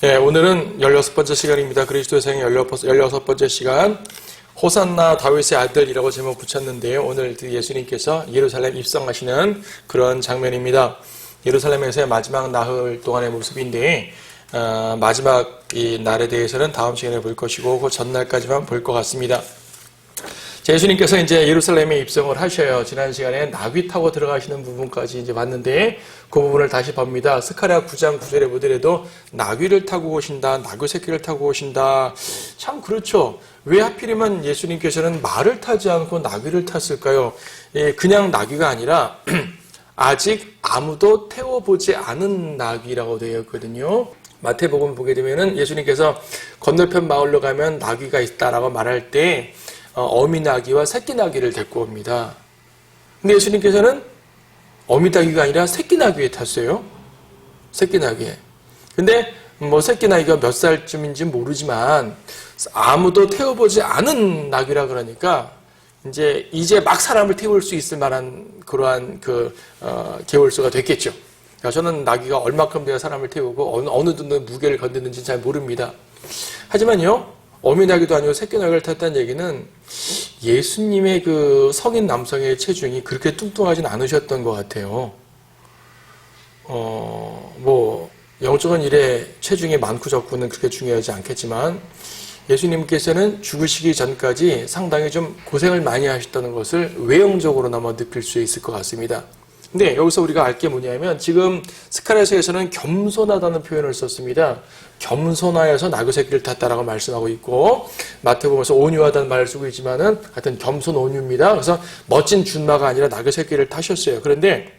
예, 오늘은 16번째 시간입니다. 그리스도의 생애 16번째 시간. 호산나 다윗의 아들이라고 제목 붙였는데요. 오늘 예수님께서 예루살렘 입성하시는 그런 장면입니다. 예루살렘에서의 마지막 나흘 동안의 모습인데, 마지막 이 날에 대해서는 다음 시간에 볼 것이고, 그 전날까지만 볼 것 같습니다. 예수님께서 이제 예루살렘에 입성을 하셔요. 지난 시간에 나귀 타고 들어가시는 부분까지 이제 봤는데, 그 부분을 다시 봅니다. 스가랴 9장 9절에 보더라도 나귀를 타고 오신다, 나귀 새끼를 타고 오신다. 참 그렇죠. 왜 하필이면 예수님께서는 말을 타지 않고 나귀를 탔을까요? 예, 그냥 나귀가 아니라 아직 아무도 태워보지 않은 나귀라고 되어 있거든요. 마태복음 보게 되면은 예수님께서 건너편 마을로 가면 나귀가 있다라고 말할 때 어미 나귀와 새끼 나귀를 데리고 옵니다. 근데 예수님께서는 어미 나귀가 아니라 새끼 나귀에 탔어요. 새끼 나귀에. 근데 뭐 새끼 나귀가 몇 살쯤인지 모르지만 아무도 태워보지 않은 나귀라 그러니까 이제 막 사람을 태울 수 있을 만한 그러한 계월수가 됐겠죠. 그러니까 저는 나귀가 얼마큼 돼야 사람을 태우고 어느 정도 무게를 건드는지 잘 모릅니다. 하지만요, 어미 나귀도 아니고 새끼 나귀를 탔다는 얘기는 예수님의 그 성인 남성의 체중이 그렇게 뚱뚱하진 않으셨던 것 같아요. 영적인 일에 체중이 많고 적고는 그렇게 중요하지 않겠지만 예수님께서는 죽으시기 전까지 상당히 좀 고생을 많이 하셨다는 것을 외형적으로나마 느낄 수 있을 것 같습니다. 근데 여기서 우리가 알 게 뭐냐면 지금 스가랴서에서는 겸손하다는 표현을 썼습니다. 겸손하여서 나귀 새끼를 탔다라고 말씀하고 있고 마태복음에서 온유하다는 말을 쓰고 있지만은 하여튼 겸손 온유입니다. 그래서 멋진 준마가 아니라 나귀 새끼를 타셨어요. 그런데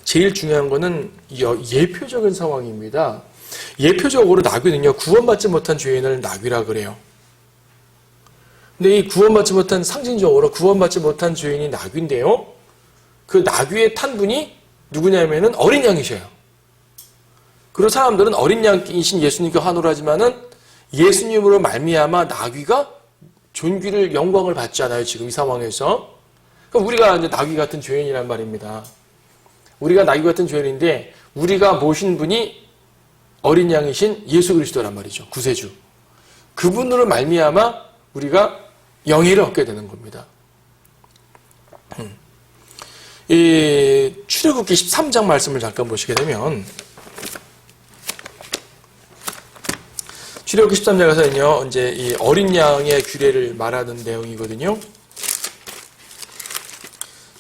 제일 중요한 거는 예표적인 상황입니다. 예표적으로 나귀는요, 구원받지 못한 죄인을 나귀라 그래요. 근데 이 구원받지 못한, 상징적으로 구원받지 못한 죄인이 나귀인데요, 그 나귀에 탄 분이 누구냐면은 어린 양이셔요. 그리고 사람들은 어린 양이신 예수님께 환호를 하지만은 예수님으로 말미암아 나귀가 존귀를, 영광을 받잖아요, 지금 이 상황에서. 그럼 우리가 이제 나귀 같은 죄인이란 말입니다. 우리가 나귀 같은 죄인인데 우리가 모신 분이 어린 양이신 예수 그리스도란 말이죠. 구세주. 그분으로 말미암아 우리가 영예를 얻게 되는 겁니다. 이 출애굽기 13장 말씀을 잠깐 보시게 되면 출애굽기 13장에서는요, 이제 이 어린 양의 규례를 말하는 내용이거든요.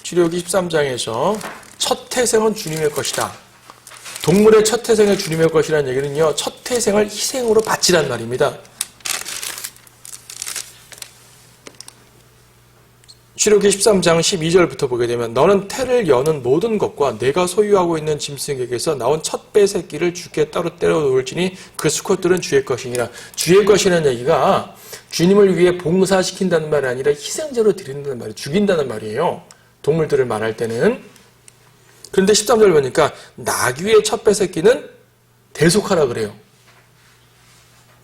출애굽기 13장에서 첫 태생은 주님의 것이다. 동물의 첫 태생은 주님의 것이라는 얘기는요, 첫 태생을 희생으로 바치란 말입니다. 출애굽기 13장 12절부터 보게 되면 너는 태를 여는 모든 것과 내가 소유하고 있는 짐승에게서 나온 첫 배 새끼를 주께 따로 떼어 놓을지니 그 수컷들은 주의 것이니라. 주의 것이라는 얘기가 주님을 위해 봉사시킨다는 말이 아니라 희생제로 드린다는 말이에요. 죽인다는 말이에요. 동물들을 말할 때는. 그런데 13절 보니까 나귀의 첫 배 새끼는 대속하라 그래요.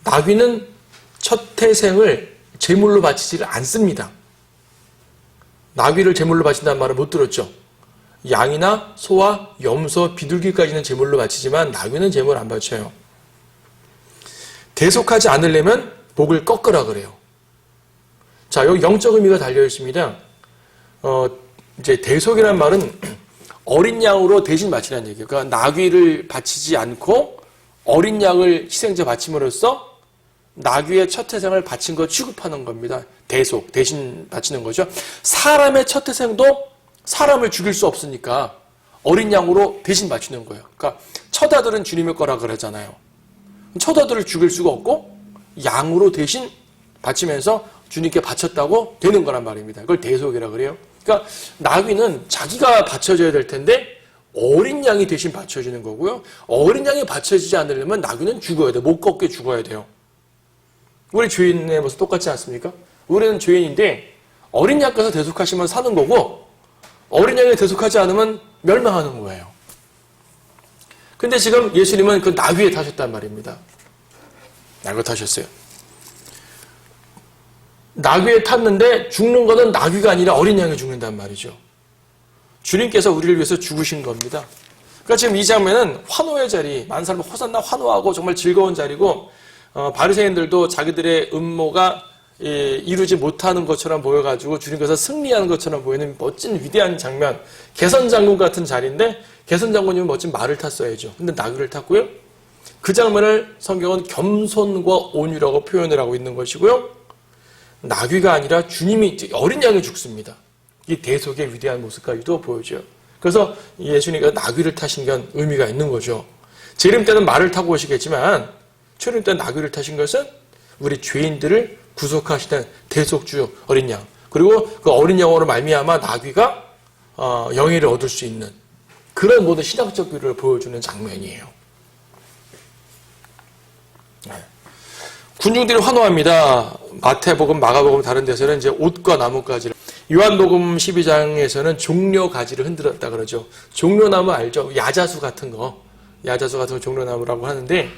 나귀는 첫 태생을 제물로 바치지를 않습니다. 나귀를 제물로 바친다는 말을 못 들었죠. 양이나 소와 염소, 비둘기까지는 제물로 바치지만 나귀는 제물 안 바쳐요. 대속하지 않으려면 목을 꺾으라 그래요. 자, 여기 영적 의미가 달려 있습니다. 이제 대속이라는 말은 어린 양으로 대신 바치라는 얘기예요. 그러니까 나귀를 바치지 않고 어린 양을 희생제 바침으로써 나귀의 첫 태생을 바친 거 취급하는 겁니다. 대속, 대신 바치는 거죠. 사람의 첫 태생도 사람을 죽일 수 없으니까 어린 양으로 대신 바치는 거예요. 그러니까 첫 아들은 주님의 거라 그러잖아요. 첫 아들을 죽일 수가 없고 양으로 대신 바치면서 주님께 바쳤다고 되는 거란 말입니다. 그걸 대속이라 그래요. 그러니까 나귀는 자기가 바쳐져야 될 텐데 어린 양이 대신 바쳐지는 거고요. 어린 양이 바쳐지지 않으려면 나귀는 죽어야 돼요. 못 꺾게 죽어야 돼요. 우리 죄인의 모습 똑같지 않습니까? 우리는 죄인인데 어린 양께서 대속하시면 사는 거고 어린 양이 대속하지 않으면 멸망하는 거예요. 근데 지금 예수님은 그 나귀에 타셨단 말입니다. 나귀에 타셨어요. 나귀에 탔는데 죽는 거는 나귀가 아니라 어린 양이 죽는단 말이죠. 주님께서 우리를 위해서 죽으신 겁니다. 그러니까 지금 이 장면은 환호의 자리, 많은 사람이 호산나 환호하고 정말 즐거운 자리고, 바리새인들도 자기들의 음모가 이루지 못하는 것처럼 보여가지고 주님께서 승리하는 것처럼 보이는 멋진 위대한 장면, 개선장군 같은 자리인데, 개선장군이면 멋진 말을 탔어야죠. 근데 나귀를 탔고요. 그 장면을 성경은 겸손과 온유라고 표현을 하고 있는 것이고요. 나귀가 아니라 주님이 어린 양이 죽습니다. 이 대속의 위대한 모습까지도 보여줘요. 그래서 예수님께서 나귀를 타신 건 의미가 있는 거죠. 재림 때는 말을 타고 오시겠지만 초림 때는 나귀를 타신 것은 우리 죄인들을 구속하시는 대속주 어린 양, 그리고 그 어린 양으로 말미암아 나귀가 영예를 얻을 수 있는 그런 모든 신학적 교리를 보여주는 장면이에요. 군중들이 환호합니다. 마태복음, 마가복음 다른 데서는 이제 옷과 나뭇가지를, 요한복음 12장에서는 종려가지를 흔들었다 그러죠. 종려나무 알죠? 야자수 같은 거 종려나무라고 하는데,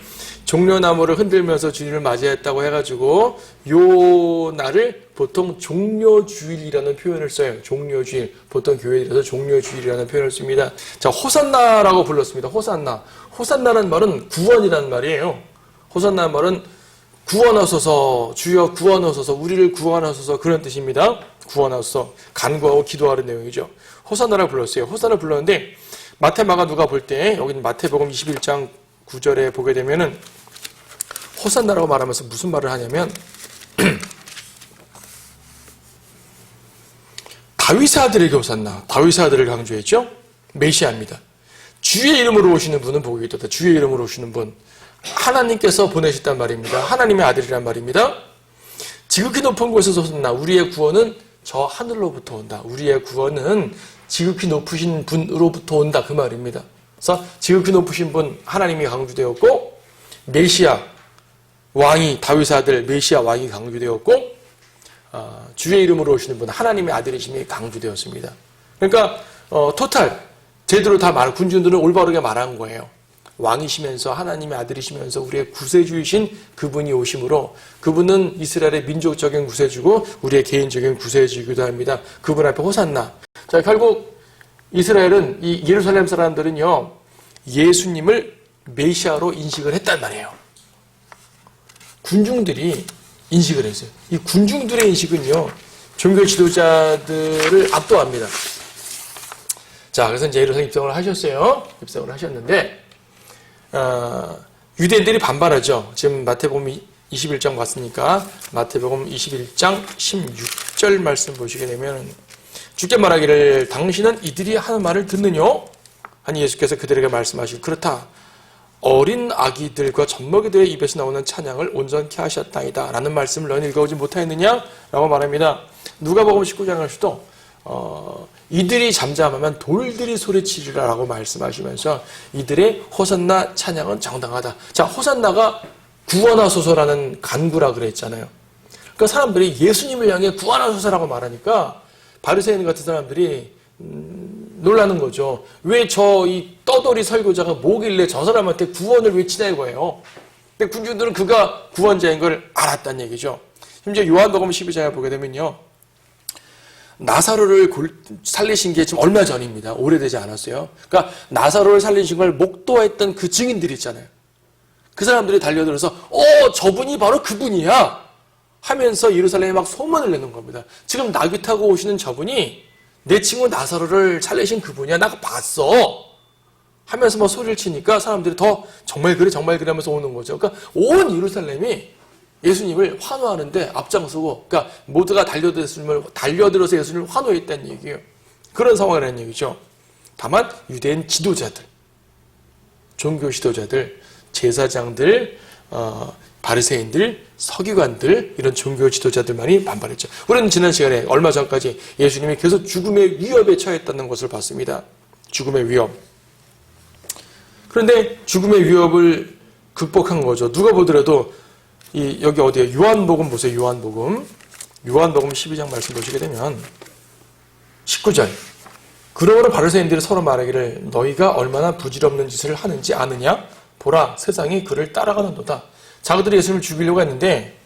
종려나무를 흔들면서 주님을 맞이했다고 해가지고 요 날을 보통 종려주일이라는 표현을 써요. 종려주일, 보통 교회에서 종려주일이라는 표현을 씁니다. 자, 호산나라고 불렀습니다. 호산나라는 말은 구원이라는 말이에요. 호산나는 말은 구원하소서, 주여 구원하소서, 우리를 구원하소서, 그런 뜻입니다. 구원하소서, 간구하고 기도하는 내용이죠. 호산나라고 불렀어요. 호산나를 불렀는데 마태, 마가, 누가 볼 때 여기는 마태복음 21장 9절에 보게 되면은 호산나라고 말하면서 무슨 말을 하냐면 다윗의 아들에게 호산나, 다윗의 아들을 강조했죠. 메시아입니다. 주의 이름으로 오시는 분은 복이 있도다. 주의 이름으로 오시는 분, 하나님께서 보내셨단 말입니다. 하나님의 아들이란 말입니다. 지극히 높은 곳에서 호산나, 우리의 구원은 저 하늘로부터 온다. 우리의 구원은 지극히 높으신 분으로부터 온다, 그 말입니다. 그래서 지극히 높으신 분 하나님이 강조되었고, 메시아 왕이, 다윗의 아들 메시아 왕이 강조되었고, 주의 이름으로 오시는 분 하나님의 아들이심이 강조되었습니다. 그러니까 토탈 제대로 다 군중들은 올바르게 말한 거예요. 왕이시면서 하나님의 아들이시면서 우리의 구세주이신 그분이 오심으로, 그분은 이스라엘의 민족적인 구세주고 우리의 개인적인 구세주이기도 합니다. 그분 앞에 호산나. 자, 결국 이스라엘은, 이 예루살렘 사람들은요, 예수님을 메시아로 인식을 했단 말이에요. 군중들이 인식을 했어요. 이 군중들의 인식은요, 종교 지도자들을 압도합니다. 자, 그래서 이제 예루살렘 입성을 하셨어요. 입성을 하셨는데, 유대인들이 반발하죠. 지금 마태복음 21장 봤으니까 마태복음 21장 16절 말씀 보시게 되면, 주께 말하기를 당신은 이들이 하는 말을 듣느뇨? 하니 예수께서 그들에게 말씀하시고, 그렇다. 어린 아기들과 젖먹이들의 입에서 나오는 찬양을 온전케 하셨다이다 라는 말씀을 너는 읽어오지 못하였느냐? 라고 말합니다. 누가복음 19장에서도 이들이 잠잠하면 돌들이 소리치리라 라고 말씀하시면서 이들의 호산나 찬양은 정당하다. 자, 호산나가 구원하소서라는 간구라 그랬잖아요. 그러니까 사람들이 예수님을 향해 구원하소서라고 말하니까 바리새인 같은 사람들이 놀라는 거죠. 왜 이 떠돌이 설교자가 뭐길래 저 사람한테 구원을 외치냐 이거예요. 근데 군중들은 그가 구원자인 걸 알았다는 얘기죠. 심지어 요한복음 12장에 보게 되면요, 나사로를 살리신 게 지금 얼마 전입니다. 오래되지 않았어요. 그러니까 나사로를 살리신 걸 목도했던 그 증인들이 있잖아요. 그 사람들이 달려들어서 저분이 바로 그분이야 하면서 예루살렘에 막 소문을 내는 겁니다. 지금 나귀 타고 오시는 저분이 내 친구 나사로를 살리신 그분이야, 나 봤어 하면서 막 소리를 치니까 사람들이 더 정말 그래 하면서 오는 거죠. 그러니까 온 예루살렘이 예수님을 환호하는데 앞장서고, 그러니까 모두가 달려들어서 예수님을 환호했다는 얘기예요. 그런 상황이라는 얘기죠. 다만 유대인 지도자들, 종교 지도자들, 제사장들, 바리새인들, 서기관들, 이런 종교 지도자들만이 반발했죠. 우리는 지난 시간에 얼마 전까지 예수님이 계속 죽음의 위협에 처했다는 것을 봤습니다. 죽음의 위협. 그런데 죽음의 위협을 극복한 거죠. 누가 보더라도 여기 어디에 요한복음 보세요. 요한복음 12장 말씀 보시게 되면 19절. 그러므로 바리새인들이 서로 말하기를 너희가 얼마나 부질없는 짓을 하는지 아느냐? 보라, 세상이 그를 따라가는도다. 자기들이 예수님을 죽이려고 했는데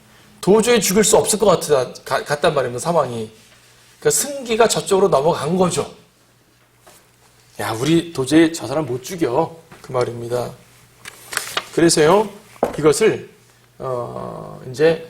도저히 죽일 수 없을 것 같단 말입니다. 상황이. 그러니까 승기가 저쪽으로 넘어간 거죠. 야, 우리 도저히 저 사람 못 죽여. 그 말입니다. 그래서요, 이것을, 이제,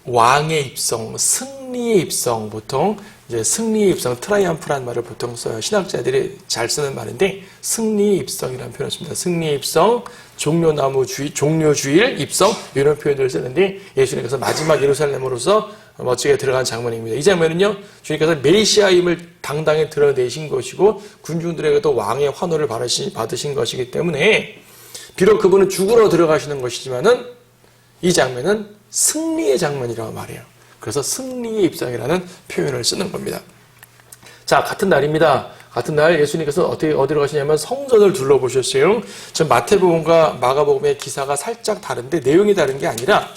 왕의 입성, 승리의 입성, 보통, 이제 승리의 입성, 트라이엄프라는 말을 보통 써요. 신학자들이 잘 쓰는 말인데, 승리의 입성이라는 표현을 씁니다. 승리의 입성, 종료주일, 입성, 이런 표현들을 쓰는데, 예수님께서 마지막 예루살렘으로서 멋지게 들어간 장면입니다. 이 장면은요, 주님께서 메시아임을 당당히 드러내신 것이고, 군중들에게도 왕의 환호를 받으신 것이기 때문에, 비록 그분은 죽으러 들어가시는 것이지만은, 이 장면은 승리의 장면이라고 말해요. 그래서 승리의 입성이라는 표현을 쓰는 겁니다. 자, 같은 날입니다. 같은 날 예수님께서 어디로 가시냐면 성전을 둘러보셨어요. 전 마태복음과 마가복음의 기사가 살짝 다른데 내용이 다른 게 아니라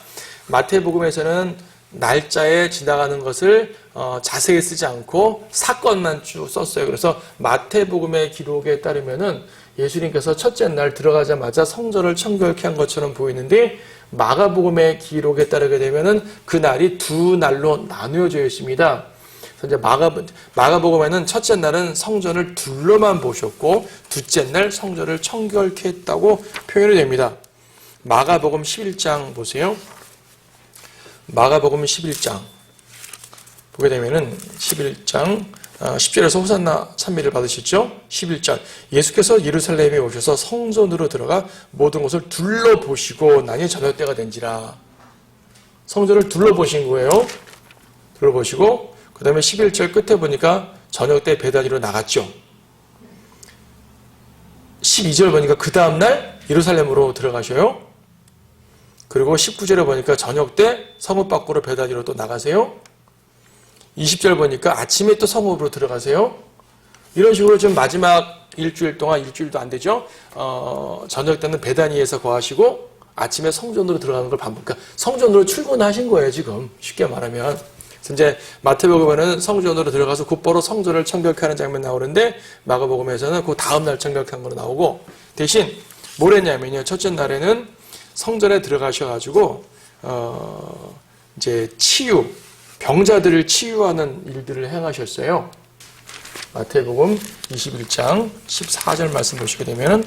마태복음에서는 날짜에 지나가는 것을 자세히 쓰지 않고 사건만 쭉 썼어요. 그래서 마태복음의 기록에 따르면은 예수님께서 첫째 날 들어가자마자 성전을 청결케 한 것처럼 보이는데 마가복음의 기록에 따르게 되면은 그 날이 두 날로 나누어져 있습니다. 그래서 이제 마가복음에는 첫째 날은 성전을 둘러만 보셨고 둘째 날 성전을 청결케 했다고 표현이 됩니다. 마가복음 11장 보세요. 마가복음 11장 보게 되면은 11장 10절에서 호산나 찬미를 받으셨죠? 11절 예수께서 예루살렘에 오셔서 성전으로 들어가 모든 것을 둘러보시고 나니 저녁 때가 된지라. 성전을 둘러보신 거예요. 둘러보시고 그 다음에 11절 끝에 보니까 저녁 때 베다니로 나갔죠. 12절 보니까 그 다음날 예루살렘으로 들어가셔요. 그리고 19절에 보니까 저녁 때 성읍 밖으로 베다니로 또 나가세요. 20절 보니까 아침에 또 성읍으로 들어가세요. 이런 식으로 좀 마지막 일주일 동안, 일주일도 안 되죠. 저녁 때는 베다니에서 거하시고 아침에 성전으로 들어가는 걸 반복. 그러니까 성전으로 출근하신 거예요, 지금. 쉽게 말하면. 그래서 이제 마태복음에는 성전으로 들어가서 곧바로 성전을 청결케 하는 장면 나오는데 마가복음에서는 그 다음날 청결케 한 거로 나오고 대신 뭘 했냐면요. 첫째 날에는 성전에 들어가셔가지고 이제 치유, 병자들을 치유하는 일들을 행하셨어요. 마태복음 21장 14절 말씀 보시게 되면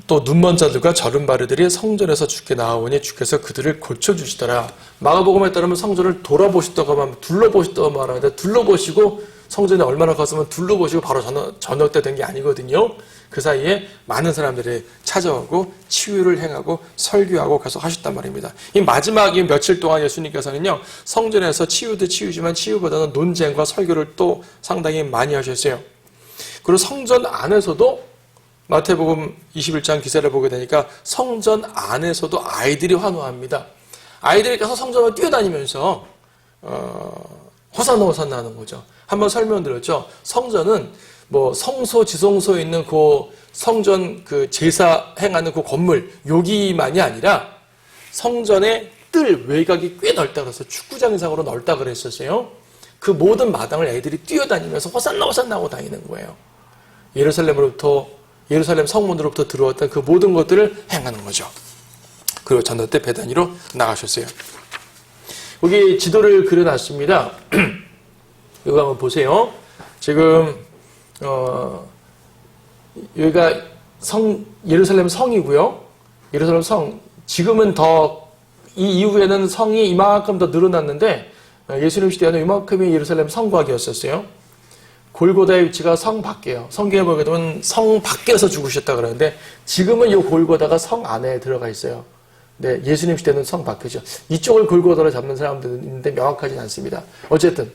또 눈먼 자들과 저른 바리들이 성전에서 주께 나아오니 주께서 그들을 고쳐주시더라. 마가복음에 따르면 성전을 돌아보시다가 막 둘러보시다가 말하는데 둘러보시고 성전에 얼마나 갔으면 둘러보시고 바로 저녁 때 된 게 아니거든요. 그 사이에 많은 사람들이 찾아오고 치유를 행하고 설교하고 계속 하셨단 말입니다. 이 마지막 이 며칠 동안 예수님께서는요, 성전에서 치유도 치유지만 치유보다는 논쟁과 설교를 또 상당히 많이 하셨어요. 그리고 성전 안에서도 마태복음 21장 기사를 보게 되니까 성전 안에서도 아이들이 환호합니다. 아이들이 계속 성전을 뛰어다니면서 호산나 호산나 하는 거죠. 한번 설명드렸죠. 성전은 뭐 성소 지성소에 있는 그 성전 그 제사 행하는 그 건물 여기만이 아니라 성전의 뜰 외곽이 꽤 넓다 그래서 축구장 이상으로 넓다 그랬었어요. 그 모든 마당을 애들이 뛰어다니면서 호산나 호산나 하고 다니는 거예요. 예루살렘 성문으로부터 들어왔던 그 모든 것들을 행하는 거죠. 그리고 저녁 때 베다니로 나가셨어요. 여기 지도를 그려놨습니다. 이거 한번 보세요. 지금 여기가 예루살렘 성이고요. 예루살렘 성. 지금은 이 이후에는 성이 이만큼 더 늘어났는데 예수님 시대에는 이만큼이 예루살렘 성곽이었었어요. 골고다의 위치가 성 밖이에요. 성경에 보게 되면 성 밖에서 죽으셨다 그러는데 지금은 이 골고다가 성 안에 들어가 있어요. 네, 예수님 시대는 성 밖이죠. 이쪽을 골고다로 잡는 사람들은 있는데 명확하진 않습니다. 어쨌든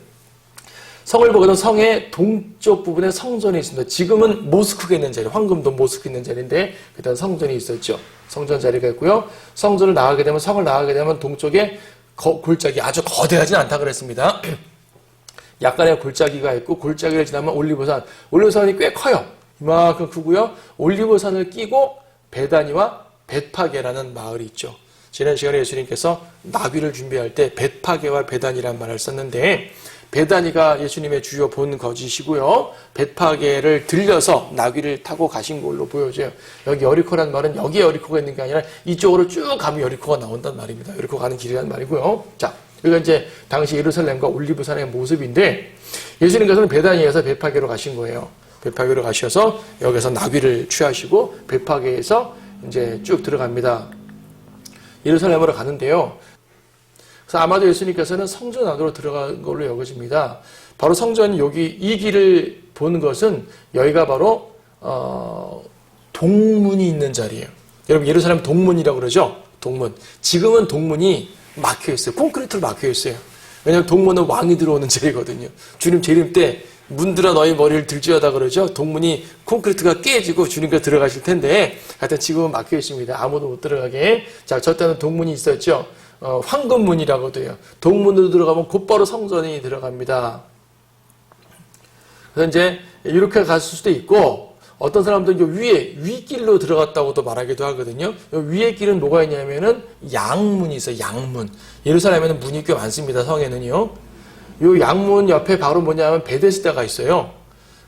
성을 보게 되면 성의 동쪽 부분에 성전이 있습니다. 지금은 모스크가 있는 자리, 황금도 모스크 있는 자리인데 그때는 성전이 있었죠. 성전 자리가 있고요. 성을 나가게 되면 동쪽에 골짜기 아주 거대하진 않다 그랬습니다. 약간의 골짜기가 있고 골짜기를 지나면 올리브산이 꽤 커요. 이만큼 크고요. 올리브산을 끼고 베다니와 벳파게라는 마을이 있죠. 지난 시간에 예수님께서 나귀를 준비할 때 벳파게와 베다니라는 말을 썼는데 베다니가 예수님의 주요 본 거지시고요. 벳파게를 들려서 나귀를 타고 가신 걸로 보여져요. 여기 여리코란 말은 여기 여리코가 있는 게 아니라 이쪽으로 쭉 가면 여리코가 나온단 말입니다. 여리코 가는 길이란 말이고요. 자, 여기가 이제 당시 예루살렘과 올리브산의 모습인데 예수님께서는 베다니에서 벳파게로 가신 거예요. 벳파게로 가셔서 여기서 나귀를 취하시고 벳파게에서 이제 쭉 들어갑니다. 예루살렘으로 가는데요. 그래서 아마도 예수님께서는 성전 안으로 들어간 걸로 여겨집니다. 바로 성전 여기 이 길을 보는 것은 여기가 바로 동문이 있는 자리예요. 여러분 예루살렘 동문이라고 그러죠? 동문. 지금은 동문이 막혀 있어요. 콘크리트로 막혀 있어요. 왜냐하면 동문은 왕이 들어오는 자리거든요. 주님 재림 때 문들아 너희 머리를 들지어다 그러죠. 동문이 콘크리트가 깨지고 주님께서 들어가실 텐데 하여튼 지금은 막혀 있습니다. 아무도 못 들어가게. 자, 저 때는 동문이 있었죠. 황금문이라고도 해요. 동문으로 들어가면 곧바로 성전이 들어갑니다. 그래서 이제 이렇게 갔을 수도 있고 어떤 사람들은 위에 윗길로 들어갔다고도 말하기도 하거든요. 위에 길은 뭐가 있냐면은 양문이 있어요. 양문. 예루살렘에는 문이 꽤 많습니다. 성에는요. 이 양문 옆에 바로 뭐냐면 베데스다가 있어요.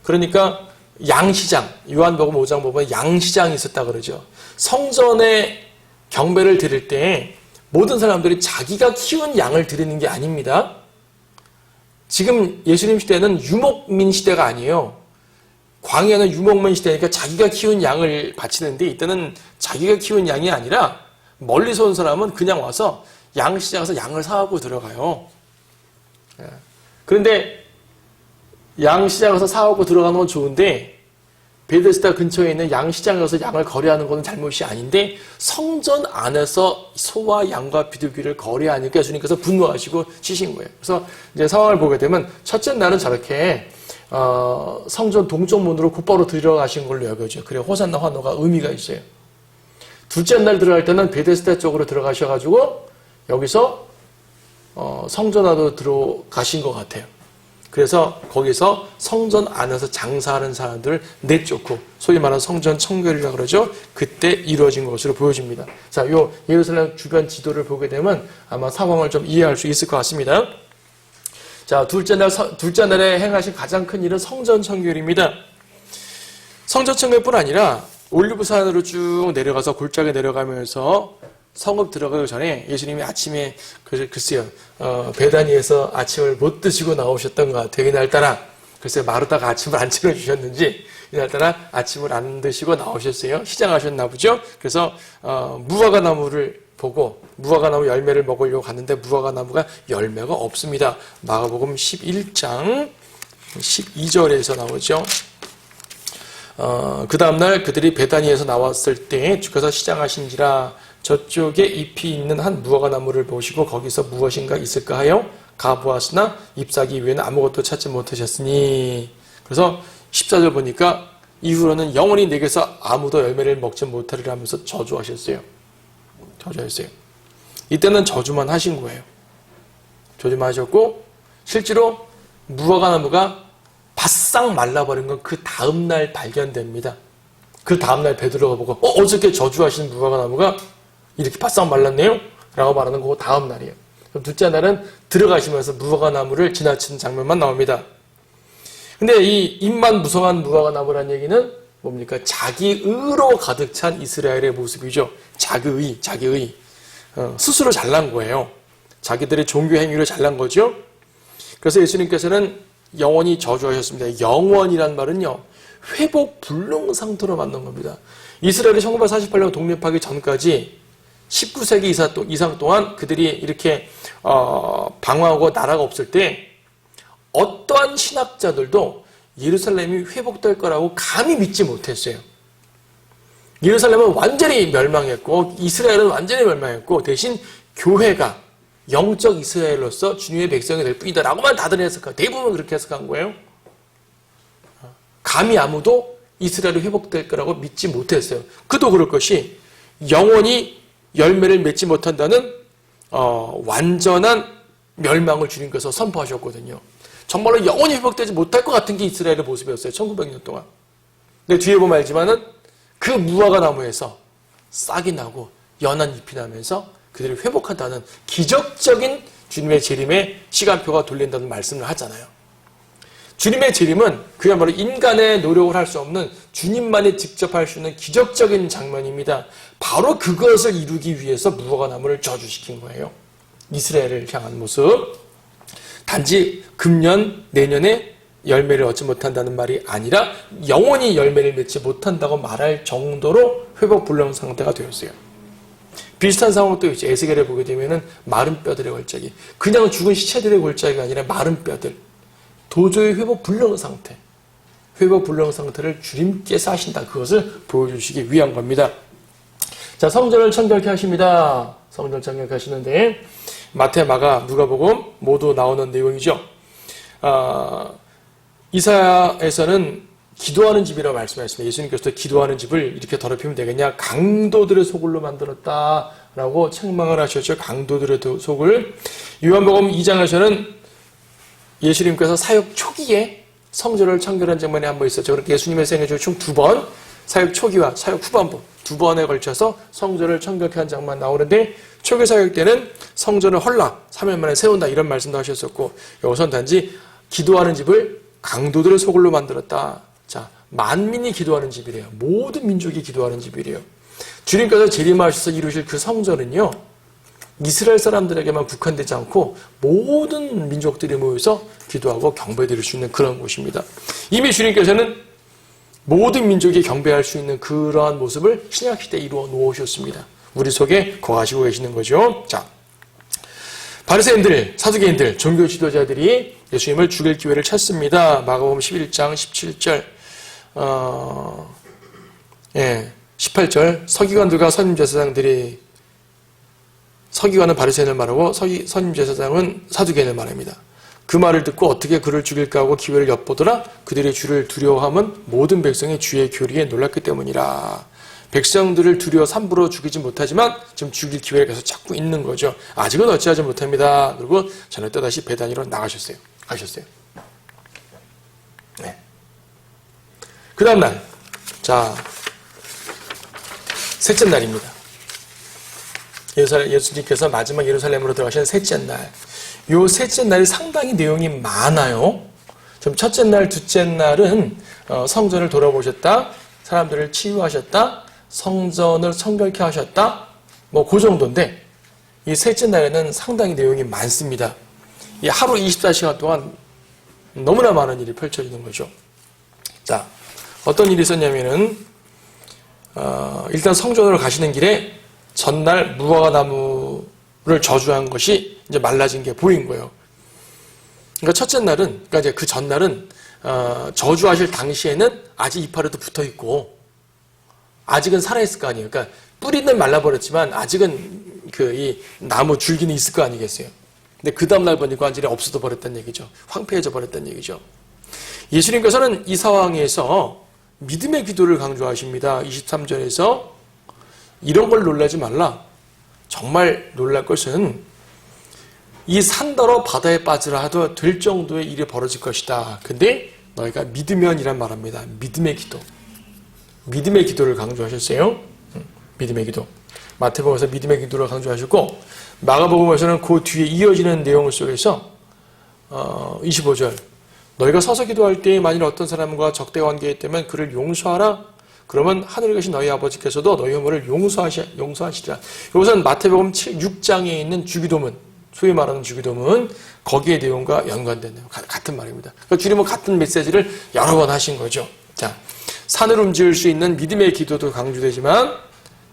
그러니까 양시장, 요한복음 5장 보면 양시장이 있었다 그러죠. 성전에 경배를 드릴 때 모든 사람들이 자기가 키운 양을 드리는 게 아닙니다. 지금 예수님 시대는 유목민 시대가 아니에요. 광야는 유목민 시대니까 자기가 키운 양을 바치는데 이때는 자기가 키운 양이 아니라 멀리서 온 사람은 그냥 와서 양시장에서 양을 사갖고 들어가요. 그런데 양시장에서 사갖고 들어가는 건 좋은데 베데스다 근처에 있는 양시장에서 양을 거래하는 건 잘못이 아닌데 성전 안에서 소와 양과 비둘기를 거래하니까 예수님께서 분노하시고 치신 거예요. 그래서 이제 상황을 보게 되면 첫째 날은 저렇게 성전 동쪽 문으로 곧바로 들어가신 걸로 여겨져요. 그래 호산나 환호가 의미가 있어요. 둘째 날 들어갈 때는 베데스다 쪽으로 들어가셔가지고 여기서 성전 안으로 들어가신 것 같아요. 그래서 거기서 성전 안에서 장사하는 사람들을 내쫓고 소위 말하는 성전 청결이라고 그러죠. 그때 이루어진 것으로 보여집니다. 자, 요 예루살렘 주변 지도를 보게 되면 아마 상황을 좀 이해할 수 있을 것 같습니다. 자, 둘째 날에 행하신 가장 큰 일은 성전 청결입니다. 성전 청결뿐 아니라 올리브산으로 쭉 내려가서 골짜기 내려가면서 성읍 들어가기 전에 예수님이 아침에 글쎄요 베다니에서 아침을 못 드시고 나오셨던 것 같아요. 이날따라 글쎄요 마르다가 아침을 안 차려주셨는지 이날따라 아침을 안 드시고 나오셨어요. 시장하셨나 보죠. 그래서 무화과 나무를 보고 무화과나무 열매를 먹으려고 갔는데 무화과나무가 열매가 없습니다. 마가복음 11장 12절에서 나오죠. 그 다음날 그들이 베다니에서 나왔을 때 주께서 시장하신지라 저쪽에 잎이 있는 한 무화과나무를 보시고 거기서 무엇인가 있을까 하여 가보았으나 잎사귀 위에는 아무것도 찾지 못하셨으니. 그래서 14절 보니까 이후로는 영원히 내게서 아무도 열매를 먹지 못하리라 하면서 저주하셨어요. 저주했어요. 이때는 저주만 하신 거예요. 저주만 하셨고 실제로 무화과나무가 바싹 말라버린 건 그 다음날 발견됩니다. 그 다음날 베드로가 보고 어저께 저주하신 무화과나무가 이렇게 바싹 말랐네요? 라고 말하는 거 다음날이에요. 그럼 둘째 날은 들어가시면서 무화과나무를 지나치는 장면만 나옵니다. 근데 이 입만 무성한 무화과나무라는 얘기는 뭡니까? 자기의로 가득 찬 이스라엘의 모습이죠. 자기의. 스스로 잘난 거예요. 자기들의 종교 행위로 잘난 거죠. 그래서 예수님께서는 영원히 저주하셨습니다. 영원이란 말은요, 회복 불능 상태로 만든 겁니다. 이스라엘이 1948년 독립하기 전까지 19세기 이상 동안 그들이 이렇게 방황하고 나라가 없을 때 어떠한 신학자들도 예루살렘이 회복될 거라고 감히 믿지 못했어요. 예루살렘은 완전히 멸망했고 이스라엘은 완전히 멸망했고 대신 교회가 영적 이스라엘로서 주님의 백성이 될 뿐이다 라고만 다들 해석하고 대부분 그렇게 해석한 거예요. 감히 아무도 이스라엘이 회복될 거라고 믿지 못했어요. 그도 그럴 것이 영원히 열매를 맺지 못한다는 완전한 멸망을 주님께서 선포하셨거든요. 정말로 영원히 회복되지 못할 것 같은 게 이스라엘의 모습이었어요. 1900년 동안. 근데 뒤에 보면 알지만은 그 무화과 나무에서 싹이 나고 연한 잎이 나면서 그들이 회복한다는 기적적인 주님의 재림에 시간표가 돌린다는 말씀을 하잖아요. 주님의 재림은 그야말로 인간의 노력을 할 수 없는 주님만이 직접 할 수 있는 기적적인 장면입니다. 바로 그것을 이루기 위해서 무화과 나무를 저주시킨 거예요. 이스라엘을 향한 모습. 단지 금년, 내년에 열매를 얻지 못한다는 말이 아니라 영원히 열매를 맺지 못한다고 말할 정도로 회복불능 상태가 되었어요. 비슷한 상황도 있죠. 에스겔에 보게 되면은 마른 뼈들의 골짜기. 그냥 죽은 시체들의 골짜기가 아니라 마른 뼈들. 도저히 회복불능 상태. 회복불능 상태를 주님께서 하신다. 그것을 보여주시기 위한 겁니다. 자, 성전을 청결케 하십니다. 성전 청결케 하시는데 마태, 마가, 누가복음 모두 나오는 내용이죠. 이사야에서는 기도하는 집이라고 말씀하셨습니다. 예수님께서도 기도하는 집을 이렇게 더럽히면 되겠냐? 강도들의 소굴로 만들었다라고 책망을 하셨죠. 강도들의 속을. 요한복음 2장에서는 예수님께서 사역 초기에 성전을 청결한 장면이 한 번 있었죠. 그렇게 예수님의 생애 중 총 2번, 사역 초기와 사역 후반부 2번에 걸쳐서 성전을 청결케 한 장면 나오는데 초기 사역 때는 성전을 헐라 3일 만에 세운다 이런 말씀도 하셨었고 여기서는 단지 기도하는 집을 강도들의 소굴로 만들었다. 자, 만민이 기도하는 집이래요. 모든 민족이 기도하는 집이래요. 주님께서 재림하셔서 이루실 그 성전은요. 이스라엘 사람들에게만 국한되지 않고 모든 민족들이 모여서 기도하고 경배드릴 수 있는 그런 곳입니다. 이미 주님께서는 모든 민족이 경배할 수 있는 그러한 모습을 신약시대에 이루어 놓으셨습니다. 우리 속에 거하시고 계시는 거죠. 자, 바리새인들, 사두개인들, 종교 지도자들이 예수님을 죽일 기회를 찾습니다. 마가복음 11장 17절, 18절 서기관들과 선임제사장들이 서기관은 바리새인을 말하고 선임제사장은 사두개인을 말합니다. 그 말을 듣고 어떻게 그를 죽일까 하고 기회를 엿보더라. 그들이 주를 두려워함은 모든 백성이 주의 교리에 놀랐기 때문이라. 백성들을 두려워 삼부로 죽이지 못하지만 지금 죽일 기회를 계속 찾고 있는 거죠. 아직은 어찌하지 못합니다. 그리고 저녁 때 다시 베다니로 나가셨어요. 가셨어요. 네. 그 다음 날, 자, 셋째 날입니다. 예수님께서 마지막 예루살렘으로 들어가시는 셋째 날. 요 셋째 날이 상당히 내용이 많아요. 좀 첫째 날, 둘째 날은 성전을 돌아보셨다, 사람들을 치유하셨다, 성전을 청결케 하셨다, 뭐 그 정도인데 이 셋째 날에는 상당히 내용이 많습니다. 이 하루 24시간 동안 너무나 많은 일이 펼쳐지는 거죠. 자, 어떤 일이 있었냐면은 일단 성전으로 가시는 길에 전날 무화과 나무를 저주한 것이 이제 말라진 게 보인 거예요. 그러니까 첫째 날은, 그러니까 이제 그 전날은 저주하실 당시에는 아직 이파리도 붙어 있고 아직은 살아 있을 거 아니에요. 그러니까 뿌리는 말라버렸지만 아직은 이 나무 줄기는 있을 거 아니겠어요. 근데 그 다음 날 보니까 완전히 없어져 버렸다는 얘기죠. 황폐해져 버렸다는 얘기죠. 예수님께서는 이 상황에서 믿음의 기도를 강조하십니다. 23절에서 이런 걸 놀라지 말라. 정말 놀랄 것은 이 산더러 바다에 빠지라 하도 될 정도의 일이 벌어질 것이다. 근데 너희가 믿으면 이란 말합니다. 믿음의 기도. 믿음의 기도를 강조하셨어요. 믿음의 기도. 마태복음에서 믿음의 기도를 강조하셨고 마가복음에서는 그 뒤에 이어지는 내용 속에서 25절 너희가 서서 기도할 때 만일 어떤 사람과 적대 관계에 있다면 그를 용서하라. 그러면 하늘에 계신 너희 아버지께서도 너희 허물을 용서하시리라. 이것은 마태복음 6장에 있는 주기도문, 소위 말하는 주기도문, 거기의 내용과 연관되네요. 같은 말입니다. 그러니까 주님은 같은 메시지를 여러 번 하신 거죠. 자, 산을 움직일 수 있는 믿음의 기도도 강조되지만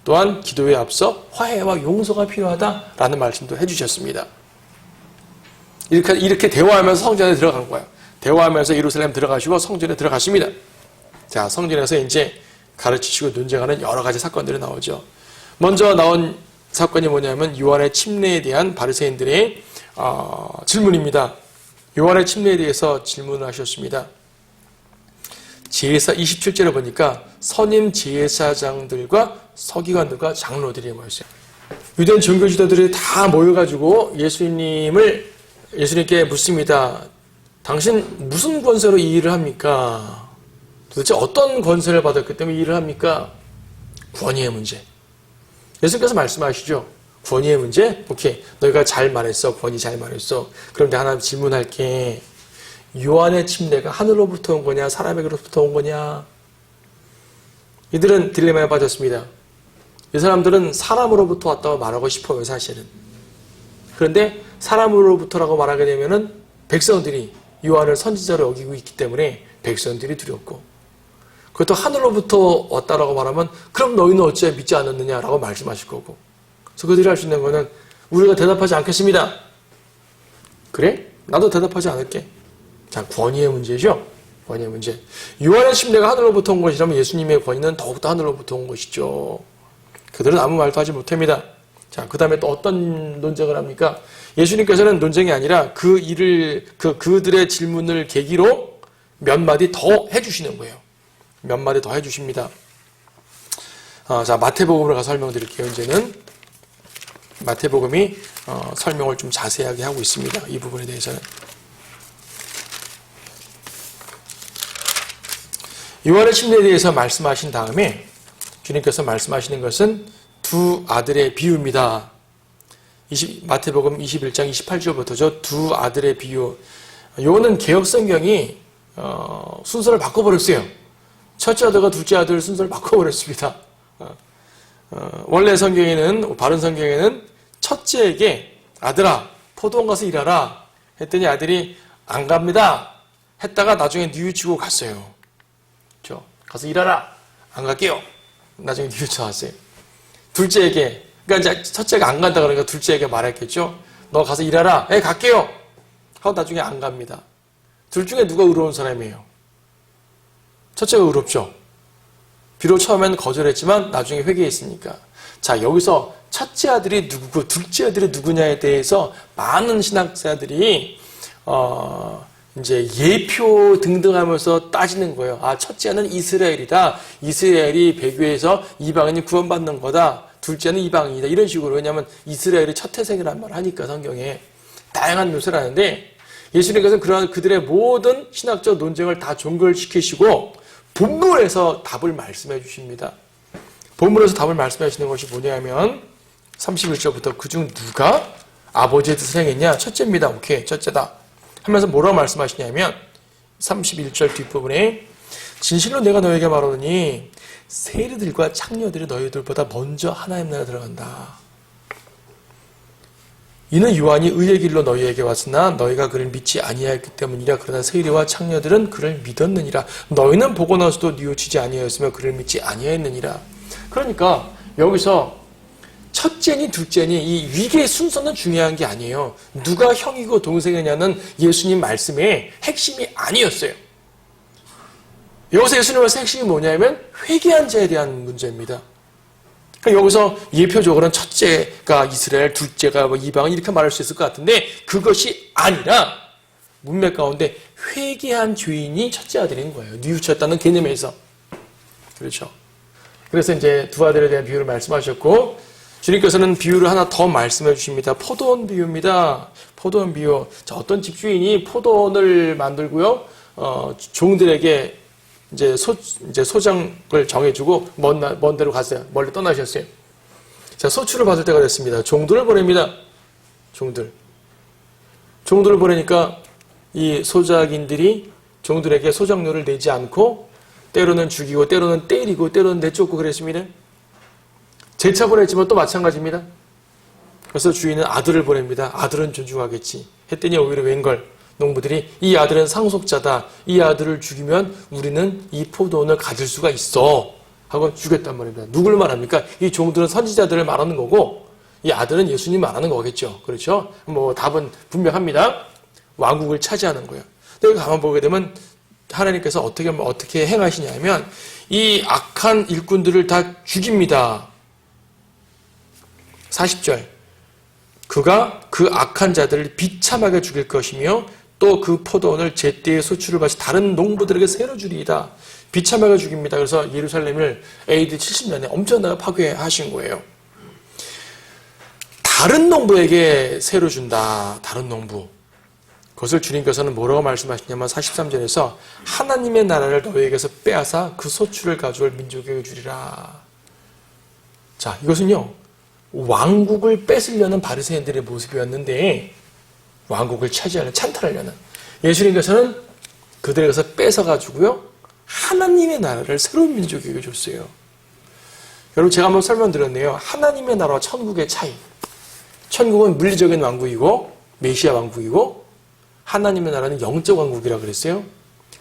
또한 기도에 앞서 화해와 용서가 필요하다라는 말씀도 해주셨습니다. 이렇게 대화하면서 성전에 들어간 거예요. 대화하면서 예루살렘 들어가시고 성전에 들어가십니다. 자, 성전에서 이제 가르치시고 논쟁하는 여러 가지 사건들이 나오죠. 먼저 나온 사건이 뭐냐면 요한의 침례에 대한 바리새인들의 질문입니다. 요한의 침례에 대해서 질문을 하셨습니다. 제사 27절에 보니까 선임 제사장들과 서기관들과 장로들이 모였어요. 유대인 종교 지도들이 다 모여가지고 예수님께 묻습니다. 당신 무슨 권세로 이 일을 합니까? 도대체 어떤 권세를 받았기 때문에 이 일을 합니까? 권위의 문제. 예수님께서 말씀하시죠. 권위의 문제? 오케이. 너희가 잘 말했어. 권위 잘 말했어. 그런데 하나 질문할게. 요한의 침례가 하늘로부터 온 거냐? 사람에게로부터 온 거냐? 이들은 딜레마에 빠졌습니다. 이 사람들은 사람으로부터 왔다고 말하고 싶어요, 사실은. 그런데 사람으로부터라고 말하게 되면은 백성들이 요한을 선지자로 여기고 있기 때문에 백성들이 두렵고, 그것도 하늘로부터 왔다라고 말하면 그럼 너희는 어찌 믿지 않았느냐라고 말씀하실 거고, 그래서 그들이 할 수 있는 거는 우리가 대답하지 않겠습니다. 그래? 나도 대답하지 않을게. 자, 권위의 문제죠. 권위의 문제. 요한의 침례가 하늘로부터 온 것이라면 예수님의 권위는 더욱더 하늘로부터 온 것이죠. 그들은 아무 말도 하지 못합니다. 자, 그 다음에 또 어떤 논쟁을 합니까? 예수님께서는 논쟁이 아니라 그들의 질문을 계기로 몇 마디 더 해주시는 거예요. 몇 마디 더 해주십니다. 자, 마태복음으로 가서 설명드릴게요. 이제는 마태복음이 설명을 좀 자세하게 하고 있습니다. 이 부분에 대해서는. 요한의 침례에 대해서 말씀하신 다음에 주님께서 말씀하시는 것은 두 아들의 비유입니다. 마태복음 21장 28절부터죠. 두 아들의 비유. 요거는 개역성경이 순서를 바꿔버렸어요. 첫째 아들과 둘째 아들 순서를 바꿔버렸습니다. 원래 성경에는, 바른 성경에는 첫째에게 아들아 포도원 가서 일하라 했더니 아들이 안 갑니다 했다가 나중에 뉘우치고 갔어요. 그렇죠? 가서 일하라. 안 갈게요. 나중에 뉘우쳐 왔어요. 둘째에게, 그러니까 이제 첫째가 안 간다 그러니까 둘째에게 말했겠죠. 너 가서 일하라. 예, 갈게요. 하고 나중에 안 갑니다. 둘 중에 누가 의로운 사람이에요? 첫째가 의롭죠. 비록 처음엔 거절했지만 나중에 회개했으니까. 자, 여기서 첫째 아들이 누구고 둘째 아들이 누구냐에 대해서 많은 신학자들이 이제 예표 등등 하면서 따지는 거예요. 아, 첫째는 이스라엘이다. 이스라엘이 배교해서 이방인이 구원받는 거다. 둘째는 이방인이다. 이런 식으로. 왜냐하면 이스라엘이 첫 태생이라는 말을 하니까 성경에. 다양한 묘사를 하는데 예수님께서는 그러한 그들의 모든 신학적 논쟁을 다 종결시키시고 본문에서 답을 말씀해 주십니다. 본문에서 답을 말씀해 주시는 것이 뭐냐면 31절부터 그중 누가 아버지의 뜻을 행했냐? 첫째입니다. 오케이, 첫째다. 하면서 뭐라고 말씀하시냐면 31절 뒷부분에 진실로 내가 너에게 말하노니 세리들과 창녀들이 너희들보다 먼저 하나님 나라에 들어간다. 이는 요한이 의의 길로 너희에게 왔으나 너희가 그를 믿지 아니하였기 때문이라. 그러나 세리와 창녀들은 그를 믿었느니라. 너희는 보고 나서도 뉘우치지 아니하였으며 그를 믿지 아니하였느니라. 그러니까 여기서 첫째니 둘째니 이 위계 순서는 중요한 게 아니에요. 누가 형이고 동생이냐는 예수님 말씀의 핵심이 아니었어요. 여기서 예수님 말씀 핵심이 뭐냐면 회개한 자에 대한 문제입니다. 그러니까 여기서 예표적으로는 첫째가 이스라엘, 둘째가 이방인 이렇게 말할 수 있을 것 같은데 그것이 아니라 문맥 가운데 회개한 죄인이 첫째 아들인 거예요. 뉘우쳤다는 개념에서. 그렇죠. 그래서 이제 두 아들에 대한 비유를 말씀하셨고 주님께서는 비유를 하나 더 말씀해 주십니다. 포도원 비유입니다. 포도원 비유. 자, 어떤 집주인이 포도원을 만들고요. 종들에게 이제 소장을 정해주고 먼 데로 갔어요. 멀리 떠나셨어요. 자, 소출을 받을 때가 됐습니다. 종들을 보냅니다. 종들을 보내니까 이 소작인들이 종들에게 소작료를 내지 않고 때로는 죽이고 때로는 때리고 때로는 내쫓고 그랬습니다. 재차 보냈지만 또 마찬가지입니다. 그래서 주인은 아들을 보냅니다. 아들은 존중하겠지 했더니 오히려 웬걸 농부들이 이 아들은 상속자다. 이 아들을 죽이면 우리는 이 포도원을 가질 수가 있어 하고 죽였단 말입니다. 누굴 말합니까? 이 종들은 선지자들을 말하는 거고 이 아들은 예수님 말하는 거겠죠. 그렇죠? 뭐 답은 분명합니다. 왕국을 차지하는 거예요. 근데 여기 가만 보게 되면 하나님께서 어떻게 행하시냐면 이 악한 일꾼들을 다 죽입니다. 40절. 그가 그 악한 자들을 비참하게 죽일 것이며 또 그 포도원을 제때에 소출을 받이 다른 농부들에게 새로 주리이다. 비참하게 죽입니다. 그래서 예루살렘을 AD 70년에 엄청나게 파괴하신 거예요. 다른 농부에게 새로 준다. 다른 농부. 그것을 주님께서는 뭐라고 말씀하시냐면 43절에서 하나님의 나라를 너희에게서 빼앗아 그 소출을 가져올 민족에게 주리라. 자, 이것은요. 왕국을 뺏으려는 바리새인들의 모습이었는데 왕국을 차지하는 찬탈하려는 예수님께서는 그들에게서 뺏어가지고요 하나님의 나라를 새로운 민족에게 줬어요. 여러분 제가 한번 설명드렸네요. 하나님의 나라와 천국의 차이. 천국은 물리적인 왕국이고 메시아 왕국이고 하나님의 나라는 영적 왕국이라고 그랬어요.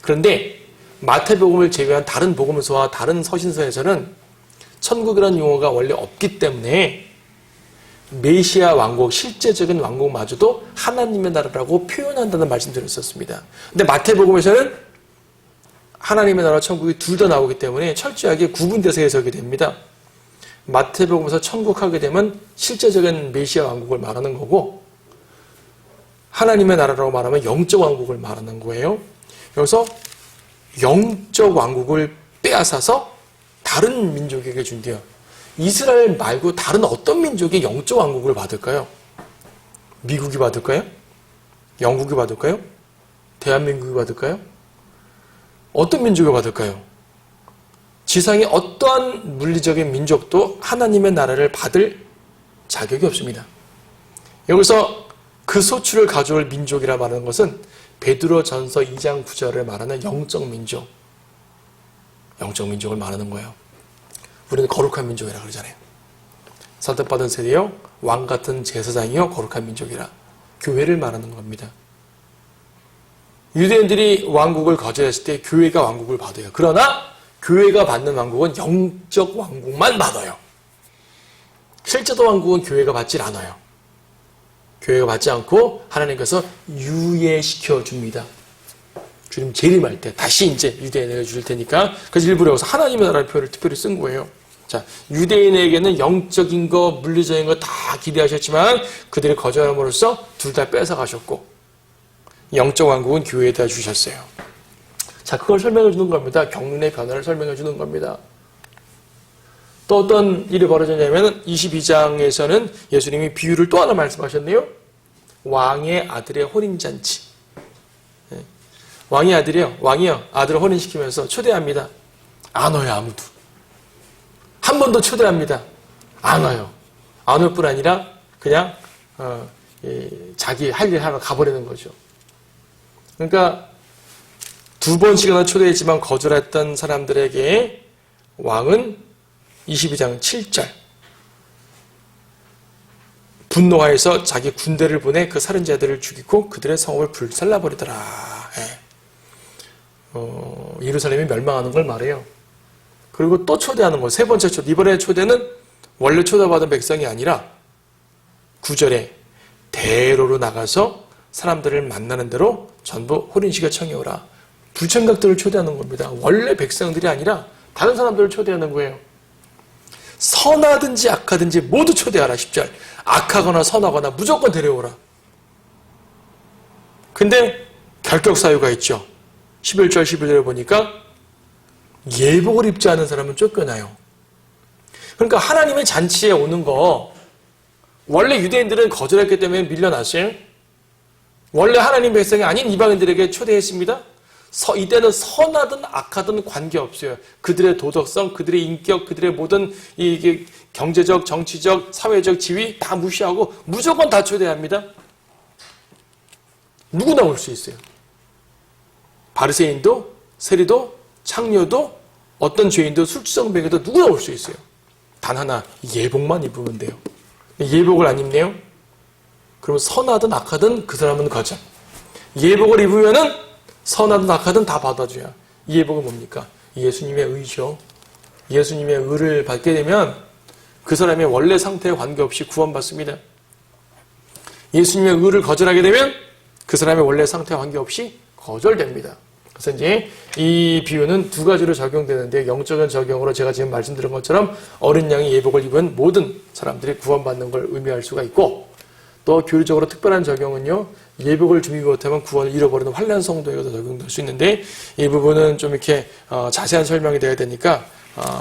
그런데 마태복음을 제외한 다른 복음서와 다른 서신서에서는 천국이라는 용어가 원래 없기 때문에 메시아 왕국, 실제적인 왕국마저도 하나님의 나라라고 표현한다는 말씀드렸었습니다 근데 마태복음에서는 하나님의 나라와 천국이 둘 다 나오기 때문에 철저하게 구분돼서 해석이 됩니다. 마태복음에서 천국 하게 되면 실제적인 메시아 왕국을 말하는 거고 하나님의 나라라고 말하면 영적 왕국을 말하는 거예요. 여기서 영적 왕국을 빼앗아서 다른 민족에게 준대요. 이스라엘 말고 다른 어떤 민족이 영적 왕국을 받을까요? 미국이 받을까요? 영국이 받을까요? 대한민국이 받을까요? 어떤 민족이 받을까요? 지상의 어떠한 물리적인 민족도 하나님의 나라를 받을 자격이 없습니다. 여기서 그 소출을 가져올 민족이라 말하는 것은 베드로전서 2장 9절을 말하는 영적 민족, 영적 민족을 말하는 거예요. 우리는 거룩한 민족이라 그러잖아요. 선택받은 세대요, 왕 같은 제사장이요, 거룩한 민족이라. 교회를 말하는 겁니다. 유대인들이 왕국을 거절했을 때 교회가 왕국을 받아요. 그러나 교회가 받는 왕국은 영적 왕국만 받아요. 실제도 왕국은 교회가 받질 않아요. 교회가 받지 않고 하나님께서 유예시켜 줍니다. 주님 재림할 때 다시 이제 유대인에게 줄 테니까 그래서 일부러 여기서 하나님의 나라의 표현을 특별히 쓴 거예요. 자, 유대인에게는 영적인 거, 물리적인 거 다 기대하셨지만 그들이 거절함으로써 둘 다 뺏어가셨고 영적 왕국은 교회에다 주셨어요. 자, 그걸 설명해 주는 겁니다. 경륜의 변화를 설명해 주는 겁니다. 또 어떤 일이 벌어졌냐면 22장에서는 예수님이 비유를 또 하나 말씀하셨네요. 왕의 아들의 혼인잔치. 왕의 아들이요. 왕이요. 아들을 혼인시키면서 초대합니다. 안 와요, 아무도. 한 번 더 초대합니다. 안 와요. 안 올 뿐 아니라 그냥 자기 할 일 하러 가버리는 거죠. 그러니까 두 번씩이나 초대했지만 거절했던 사람들에게 왕은 22장 7절 분노하여서 자기 군대를 보내 그 살인자들을 죽이고 그들의 성읍을 불살라버리더라. 예루살렘이 멸망하는 걸 말해요. 그리고 또 초대하는 거, 세 번째 초대. 이번에 초대는 원래 초대받은 백성이 아니라 9절에 대로로 나가서 사람들을 만나는 대로 전부 혼인식에 청해오라. 불청객들을 초대하는 겁니다. 원래 백성들이 아니라 다른 사람들을 초대하는 거예요. 선하든지 악하든지 모두 초대하라. 10절. 악하거나 선하거나 무조건 데려오라. 근데 결격 사유가 있죠. 11절 11절에 보니까 예복을 입지 않은 사람은 쫓겨나요. 그러니까 하나님의 잔치에 오는 거 원래 유대인들은 거절했기 때문에 밀려났어요. 원래 하나님 백성이 아닌 이방인들에게 초대했습니다. 이때는 선하든 악하든 관계없어요. 그들의 도덕성, 그들의 인격, 그들의 모든 이게 경제적, 정치적, 사회적 지위 다 무시하고 무조건 다 초대합니다. 누구나 올 수 있어요. 바리새인도, 세리도, 창녀도, 어떤 죄인도, 술주정뱅이도 누구나 올 수 있어요. 단 하나, 예복만 입으면 돼요. 예복을 안 입네요? 그러면 선하든 악하든 그 사람은 거절. 예복을 입으면은 선하든 악하든 다 받아줘야. 이 예복은 뭡니까? 예수님의 의죠. 예수님의 의를 받게 되면 그 사람의 원래 상태에 관계없이 구원받습니다. 예수님의 의를 거절하게 되면 그 사람의 원래 상태에 관계없이 거절됩니다. 그래서 이제 이 비유는 두 가지로 적용되는데 영적인 적용으로 제가 지금 말씀드린 것처럼 어린 양이 예복을 입은 모든 사람들이 구원받는 걸 의미할 수가 있고 또 교리적으로 특별한 적용은요. 예복을 준비 못하면 구원을 잃어버리는 환난 성도에게도 적용될 수 있는데 이 부분은 좀 이렇게 자세한 설명이 돼야 되니까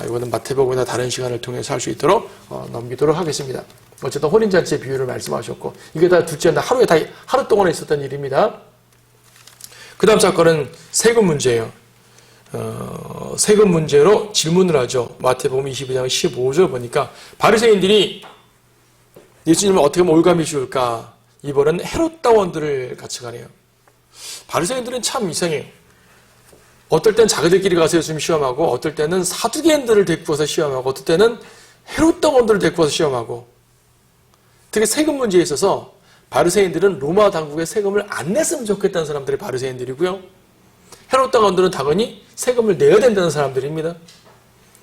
이거는 마태복음이나 다른 시간을 통해서 할 수 있도록 넘기도록 하겠습니다. 어쨌든 혼인잔치의 비유를 말씀하셨고 이게 다 둘째 날 하루 동안에 있었던 일입니다. 그 다음 사건은 세금 문제예요. 세금 문제로 질문을 하죠. 마태복음 22장 15절 보니까 바리새인들이 예수님은 어떻게 하면 올감이 쉬울까? 이번엔 헤롯당원들을 같이 가네요. 바리새인들은 참 이상해요. 어떨 땐 자기들끼리 가서 예수님 시험하고, 어떨 때는 사두개인들을 데리고 와서 시험하고, 어떨 때는 헤롯당원들을 데리고 와서 시험하고. 특히 세금 문제에 있어서 바리새인들은 로마 당국에 세금을 안 냈으면 좋겠다는 사람들이 바리새인들이고요. 헤롯당원들은 당연히 세금을 내야 된다는 사람들입니다.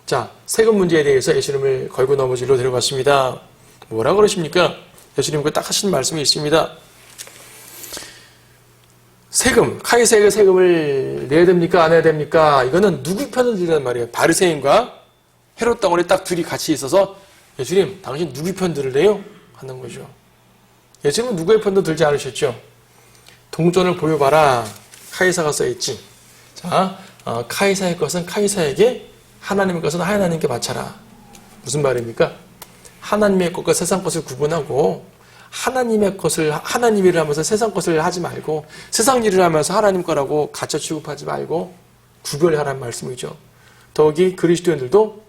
자, 세금 문제에 대해서 예수님을 걸고 넘어질로 데려갔습니다. 뭐라 그러십니까? 예수님께 딱 하신 말씀이 있습니다. 세금, 카이사에게 세금을 내야 됩니까? 안 해야 됩니까? 이거는 누구 편을 들란 말이에요. 바리새인과 헤롯당원이 딱 둘이 같이 있어서 예수님, 당신 누구 편 들을래요? 하는 거죠. 예수님은 누구의 편도 들지 않으셨죠. 동전을 보여봐라. 카이사가 써있지. 자, 카이사의 것은 카이사에게, 하나님의 것은 하나님께 바쳐라. 무슨 말입니까? 하나님의 것과 세상 것을 구분하고, 하나님의 것을 하나님 일을 하면서 세상 것을 하지 말고, 세상 일을 하면서 하나님 거라고 가짜 취급하지 말고 구별하라는 말씀이죠. 더욱이 그리스도인들도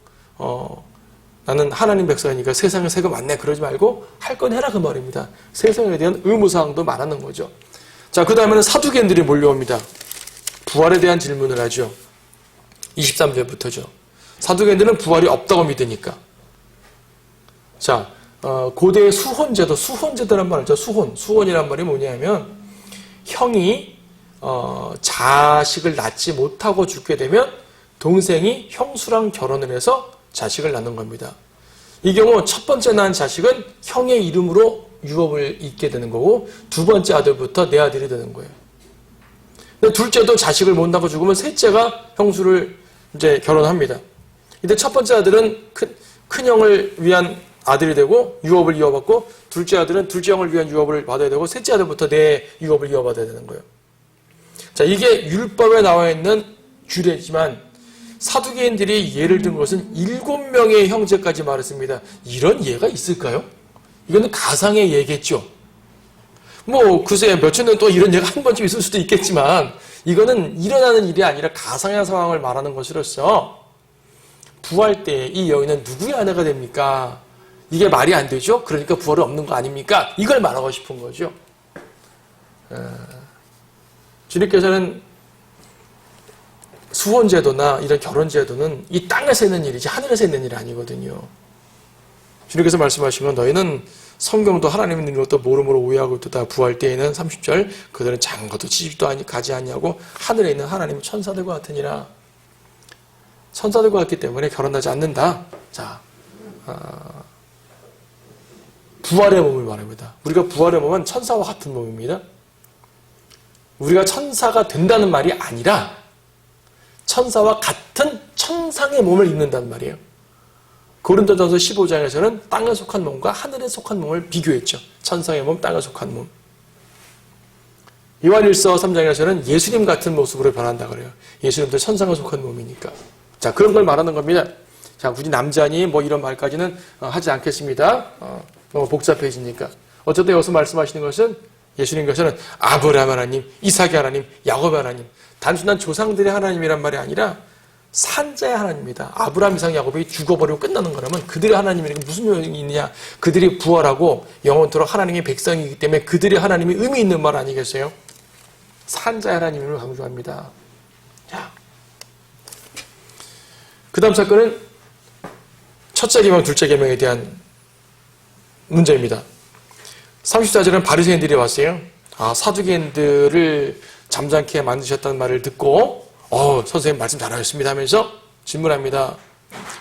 나는 하나님 백성이니까 세상에 세금 안 내 그러지 말고 할 건 해라 그 말입니다. 세상에 대한 의무사항도 말하는 거죠. 자, 그 다음에는 사두개인들이 몰려옵니다. 부활에 대한 질문을 하죠. 23절부터죠. 사두개인들은 부활이 없다고 믿으니까. 자, 고대의 수혼제도란 말이죠. 수혼이란 말이 뭐냐면 형이 자식을 낳지 못하고 죽게 되면 동생이 형수랑 결혼을 해서 자식을 낳는 겁니다. 이 경우 첫 번째 낳은 자식은 형의 이름으로 유업을 잇게 되는 거고, 두 번째 아들부터 내 아들이 되는 거예요. 근데 둘째도 자식을 못 낳고 죽으면 셋째가 형수를 이제 결혼합니다. 근데 첫 번째 아들은 큰 형을 위한 아들이 되고 유업을 이어받고, 둘째 아들은 둘째 형을 위한 유업을 받아야 되고, 셋째 아들부터 내 유업을 이어받아야 되는 거예요. 자, 이게 율법에 나와 있는 규례지만 사두개인들이 예를 든 것은 7명의 형제까지 말했습니다. 이런 예가 있을까요? 이거는 가상의 예겠죠. 뭐 글쎄 몇천 년 동안 이런 예가 한 번쯤 있을 수도 있겠지만, 이거는 일어나는 일이 아니라 가상의 상황을 말하는 것으로서 부활 때 이 여인은 누구의 아내가 됩니까? 이게 말이 안 되죠? 그러니까 부활이 없는 거 아닙니까? 이걸 말하고 싶은 거죠. 주님께서는 수혼제도나 이런 결혼제도는 이 땅에서 있는 일이지 하늘에서 있는 일이 아니거든요. 주님께서 말씀하시면 너희는 성경도 하나님의 일로 또 모름으로 오해하고 있다. 부활 때에는 30절 그들은 장가도 지집도 가지 아니하고 하늘에 있는 하나님의 천사들과 같으니라. 천사들과 같기 때문에 결혼하지 않는다. 자, 부활의 몸을 말합니다. 우리가 부활의 몸은 천사와 같은 몸입니다. 우리가 천사가 된다는 말이 아니라 천사와 같은 천상의 몸을 입는단 말이에요. 고린도전서 15장에서는 땅에 속한 몸과 하늘에 속한 몸을 비교했죠. 천상의 몸, 땅에 속한 몸. 요한일서 3장에서는 예수님 같은 모습으로 변한다 그래요. 예수님도 천상에 속한 몸이니까. 자, 그런 걸 말하는 겁니다. 자, 굳이 남자니 뭐 이런 말까지는 하지 않겠습니다. 너무 복잡해지니까. 어쨌든 여기서 말씀하시는 것은 예수님께서는 아브라함 하나님, 이삭의 하나님, 야곱의 하나님, 단순한 조상들의 하나님이란 말이 아니라 산자의 하나님입니다. 아브라함, 이삭, 야곱이 죽어버리고 끝나는 거라면 그들의 하나님이니까 무슨 요인이 있느냐? 그들이 부활하고 영원토록 하나님의 백성이기 때문에 그들의 하나님이 의미 있는 말 아니겠어요? 산자의 하나님을 강조합니다. 자, 그 다음 사건은 첫째 계명, 둘째 계명에 대한 문제입니다. 34절은 바리새인들이 왔어요. 사두개인들을 잠잠케 만드셨다는 말을 듣고 선생님 말씀 잘하셨습니다 하면서 질문합니다.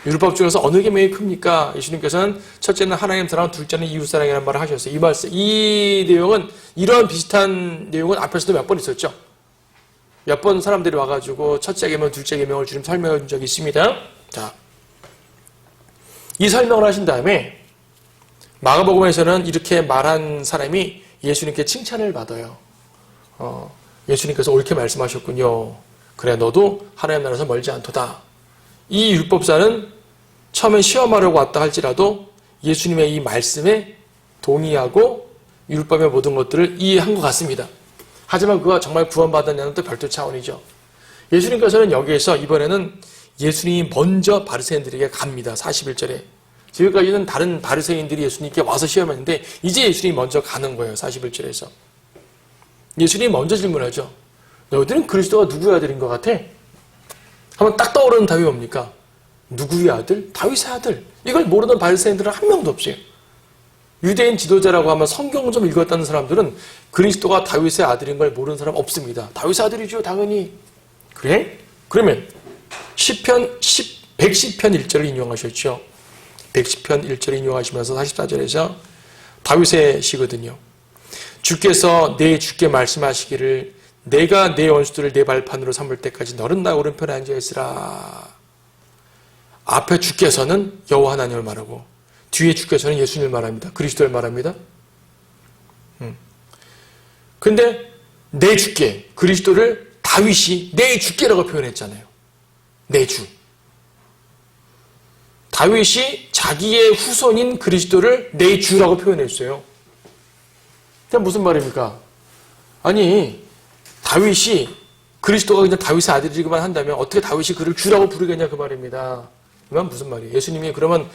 율법 중에서 어느 계명이 큽니까? 예수님께서는 첫째는 하나님 사랑, 둘째는 이웃 사랑이라는 말을 하셨어요. 이 내용은 이런 비슷한 내용은 앞에서도 몇 번 있었죠. 몇 번 사람들이 와가지고 첫째 계명, 둘째 계명을 주님 설명해 준 적이 있습니다. 자, 이 설명을 하신 다음에 마가복음에서는 이렇게 말한 사람이 예수님께 칭찬을 받아요. 예수님께서 옳게 말씀하셨군요. 그래, 너도 하나님 나라에서 멀지 않도다. 이 율법사는 처음에 시험하려고 왔다 할지라도 예수님의 이 말씀에 동의하고 율법의 모든 것들을 이해한 것 같습니다. 하지만 그가 정말 구원받았냐는 또 별도 차원이죠. 예수님께서는 여기에서 이번에는 예수님이 먼저 바리새인들에게 갑니다. 41절에. 지금까지는 다른 바리새인들이 예수님께 와서 시험했는데 이제 예수님이 먼저 가는 거예요. 41절에서. 예수님이 먼저 질문하죠. 너희들은 그리스도가 누구의 아들인 것 같아? 하면 딱 떠오르는 답이 뭡니까? 누구의 아들? 다윗의 아들. 이걸 모르는 바리새인들은 한 명도 없어요. 유대인 지도자라고 하면 성경 좀 읽었다는 사람들은 그리스도가 다윗의 아들인 걸 모르는 사람 없습니다. 다윗의 아들이죠, 당연히. 그래? 그러면 110편 100편 1절을 인용하셨죠. 110편 1절을 인용하시면서 44절에서 다윗의 시거든요. 주께서 내 주께 말씀하시기를 내가 내 원수들을 내 발판으로 삼을 때까지 너는 나 오른편에 앉아있으라. 앞에 주께서는 여호와 하나님을 말하고 뒤에 주께서는 예수님을 말합니다. 그리스도를 말합니다. 근데 내 주께, 그리스도를 다윗이 내 주께라고 표현했잖아요. 내 주. 다윗이 자기의 후손인 그리스도를 내 주라고 표현했어요. 그게 무슨 말입니까? 아니, 다윗이 그리스도가 그냥 다윗의 아들이기만 한다면 어떻게 다윗이 그를 주라고 부르겠냐 그 말입니다. 그건 무슨 말이에요? 예수님이 그러면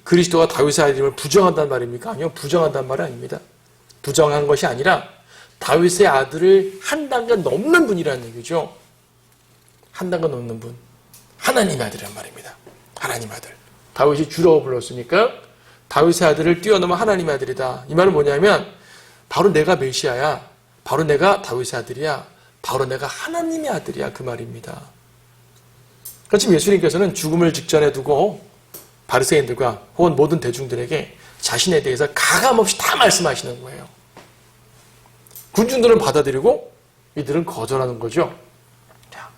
그리스도가 다윗의 아들임을 부정한다는 말입니까? 아니요, 부정한다는 말이 아닙니다. 부정한 것이 아니라 다윗의 아들을 한 단계 넘는 분이라는 얘기죠. 한 단계 넘는 분. 하나님의 아들이란 말입니다. 하나님 아들. 다윗이 주라고 불렀으니까 다윗의 아들을 뛰어넘은 하나님의 아들이다. 이 말은 뭐냐면 바로 내가 메시아야. 바로 내가 다윗의 아들이야. 바로 내가 하나님의 아들이야. 그 말입니다. 그러니까 지금 예수님께서는 죽음을 직전에 두고 바리새인들과 혹은 모든 대중들에게 자신에 대해서 가감없이 다 말씀하시는 거예요. 군중들은 받아들이고 이들은 거절하는 거죠. 자,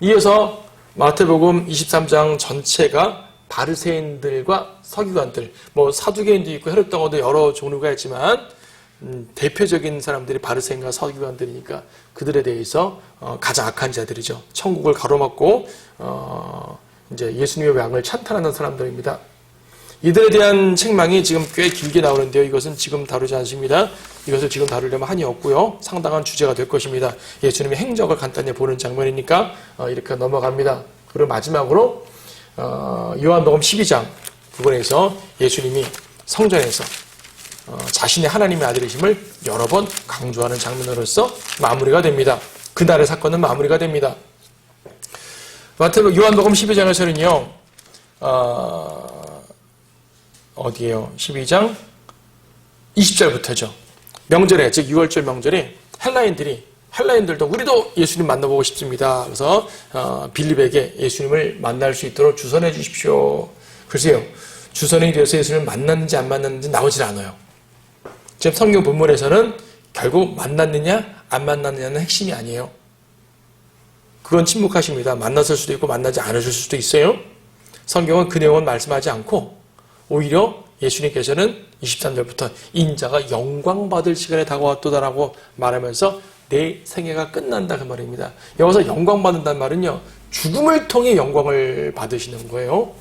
이어서 마태복음 23장 전체가 바리새인들과 서기관들, 뭐 사두개인도 있고 헤롯당어도 여러 종류가 있지만 대표적인 사람들이 바리새인과 서기관들이니까 그들에 대해서 가장 악한 자들이죠. 천국을 가로막고 이제 예수님의 왕을 찬탄하는 사람들입니다. 이들에 대한 책망이 지금 꽤 길게 나오는데요. 이것은 지금 다루지 않습니다. 이것을 지금 다루려면 한이 없고요. 상당한 주제가 될 것입니다. 예수님의 행적을 간단히 보는 장면이니까 이렇게 넘어갑니다. 그리고 마지막으로 요한복음 12장 부분에서 예수님이 성전에서 자신의 하나님의 아들이심을 여러 번 강조하는 장면으로서 마무리가 됩니다. 그날의 사건은 마무리가 됩니다. 요한복음 12장에서는요. 어디에요? 12장 20절부터죠. 명절에, 즉 6월절 명절에 헬라인들도 우리도 예수님 만나보고 싶습니다. 그래서 빌립에게 예수님을 만날 수 있도록 주선해 주십시오. 글쎄요. 주선이 되어서 예수님을 만났는지 안 만났는지 나오질 않아요. 지금 성경 본문에서는 결국 만났느냐 안 만났느냐는 핵심이 아니에요. 그건 침묵하십니다. 만났을 수도 있고 만나지 않으실 수도 있어요. 성경은 그 내용은 말씀하지 않고 오히려 예수님께서는 23절부터 인자가 영광받을 시간에 다가왔도다라고 말하면서 내 생애가 끝난다 그 말입니다. 여기서 영광받는다는 말은요. 죽음을 통해 영광을 받으시는 거예요.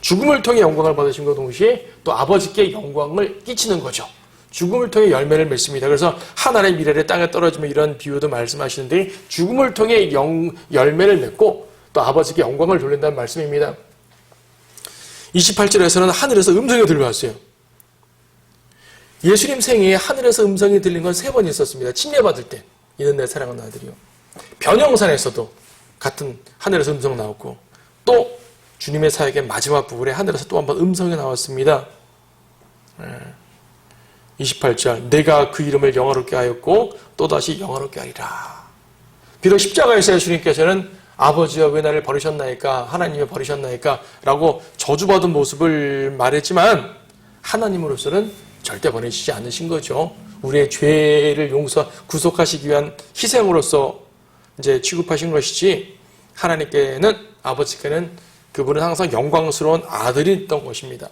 죽음을 통해 영광을 받으신 것 동시에 또 아버지께 영광을 끼치는 거죠. 죽음을 통해 열매를 맺습니다. 그래서 한 알의 미래를 땅에 떨어지면 이런 비유도 말씀하시는데 죽음을 통해 열매를 맺고 또 아버지께 영광을 돌린다는 말씀입니다. 28절에서는 하늘에서 음성이 들려왔어요. 예수님 생애에 하늘에서 음성이 들린 건 3번 있었습니다. 침례받을 때 이는 내 사랑하는 아들이요. 변형산에서도 같은 하늘에서 음성 나왔고 또 주님의 사역의 마지막 부분에 하늘에서 또 한 번 음성이 나왔습니다. 28절 내가 그 이름을 영화롭게 하였고 또다시 영화롭게 하리라. 비록 십자가에서 예수님께서는 아버지여 왜 나를 버리셨나이까 하나님이 버리셨나이까 라고 저주받은 모습을 말했지만 하나님으로서는 절대 버리시지 않으신 거죠. 우리의 죄를 구속하시기 위한 희생으로서 이제 취급하신 것이지 하나님께는 아버지께는 그분은 항상 영광스러운 아들이었던 것입니다.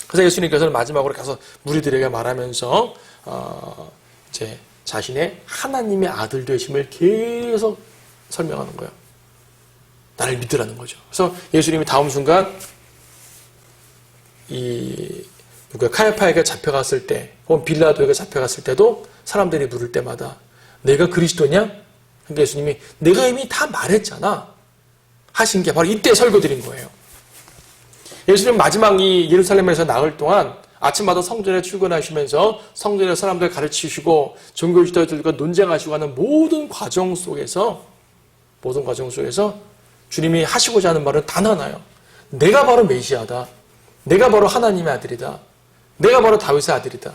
그래서 예수님께서는 마지막으로 가서 무리들에게 말하면서 이제 자신의 하나님의 아들 되심을 계속 설명하는 거예요. 나를 믿으라는 거죠. 그래서 예수님이 다음 순간 카야파에게 잡혀갔을 때 혹은 빌라도에게 잡혀갔을 때도 사람들이 물을 때마다 내가 그리스도냐? 그러니까 예수님이 내가 이미 다 말했잖아 하신 게 바로 이때 설교 드린 거예요. 예수님 마지막 이 예루살렘에서 나흘 동안 아침마다 성전에 출근하시면서 성전에 사람들 가르치시고 종교 지도자들과 논쟁하시고 하는 모든 과정 속에서 주님이 하시고자 하는 말은 단 하나요. 내가 바로 메시아다. 내가 바로 하나님의 아들이다. 내가 바로 다윗의 아들이다.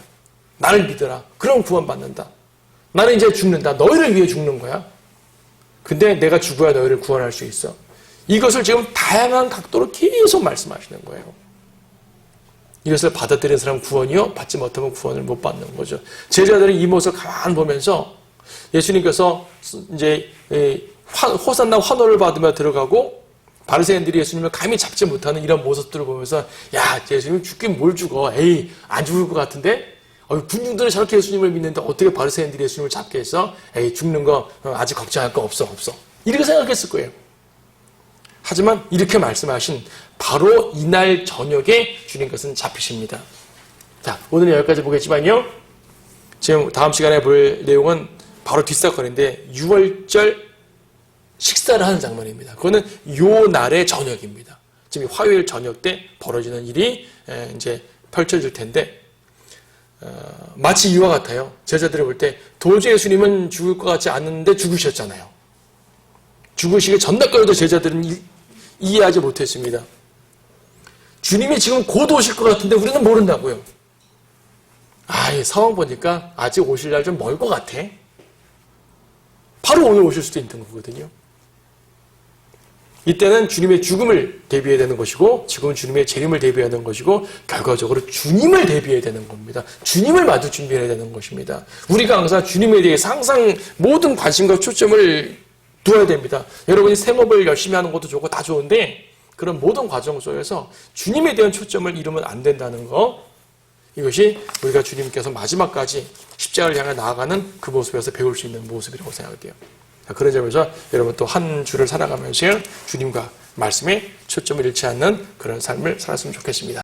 나를 믿어라. 그럼 구원받는다. 나는 이제 죽는다. 너희를 위해 죽는 거야. 근데 내가 죽어야 너희를 구원할 수 있어. 이것을 지금 다양한 각도로 계속 말씀하시는 거예요. 이것을 받아들이는 사람은 구원이요, 받지 못하면 구원을 못 받는 거죠. 제자들은 이 모습을 가만 보면서 예수님께서 이제 호산나 환호를 받으며 들어가고 바리새인들이 예수님을 감히 잡지 못하는 이런 모습들을 보면서 야, 예수님 죽긴 뭘 죽어. 에이, 안 죽을 것 같은데? 군중들은 저렇게 예수님을 믿는데 어떻게 바리새인들이 예수님을 잡겠어? 에이, 죽는 거 아직 걱정할 거 없어. 이렇게 생각했을 거예요. 하지만 이렇게 말씀하신 바로 이날 저녁에 주님께서는 잡히십니다. 자, 오늘은 여기까지 보겠지만요. 지금 다음 시간에 볼 내용은 바로 뒷사건인데 6월절 식사를 하는 장면입니다. 그거는 요 날의 저녁입니다. 지금 화요일 저녁 때 벌어지는 일이 이제 펼쳐질 텐데 마치 이와 같아요. 제자들이 볼 때 도저히 예수님은 죽을 것 같지 않는데 죽으셨잖아요. 죽으시기 전날까지도 제자들은 이해하지 못했습니다. 주님이 지금 곧 오실 것 같은데 우리는 모른다고요. 이 상황 보니까 아직 오실 날 좀 멀 것 같아. 바로 오늘 오실 수도 있는 거거든요. 이때는 주님의 죽음을 대비해야 되는 것이고 지금은 주님의 재림을 대비해야 되는 것이고 결과적으로 주님을 대비해야 되는 겁니다. 주님을 맞을 준비해야 되는 것입니다. 우리가 항상 주님에 대해서 항상 모든 관심과 초점을 두어야 됩니다. 여러분이 생업을 열심히 하는 것도 좋고 다 좋은데 그런 모든 과정 속에서 주님에 대한 초점을 잃으면 안 된다는 거, 이것이 우리가 주님께서 마지막까지 십자가를 향해 나아가는 그 모습에서 배울 수 있는 모습이라고 생각돼요. 그런 점에서 여러분 또 한 주를 살아가면서 주님과 말씀에 초점을 잃지 않는 그런 삶을 살았으면 좋겠습니다.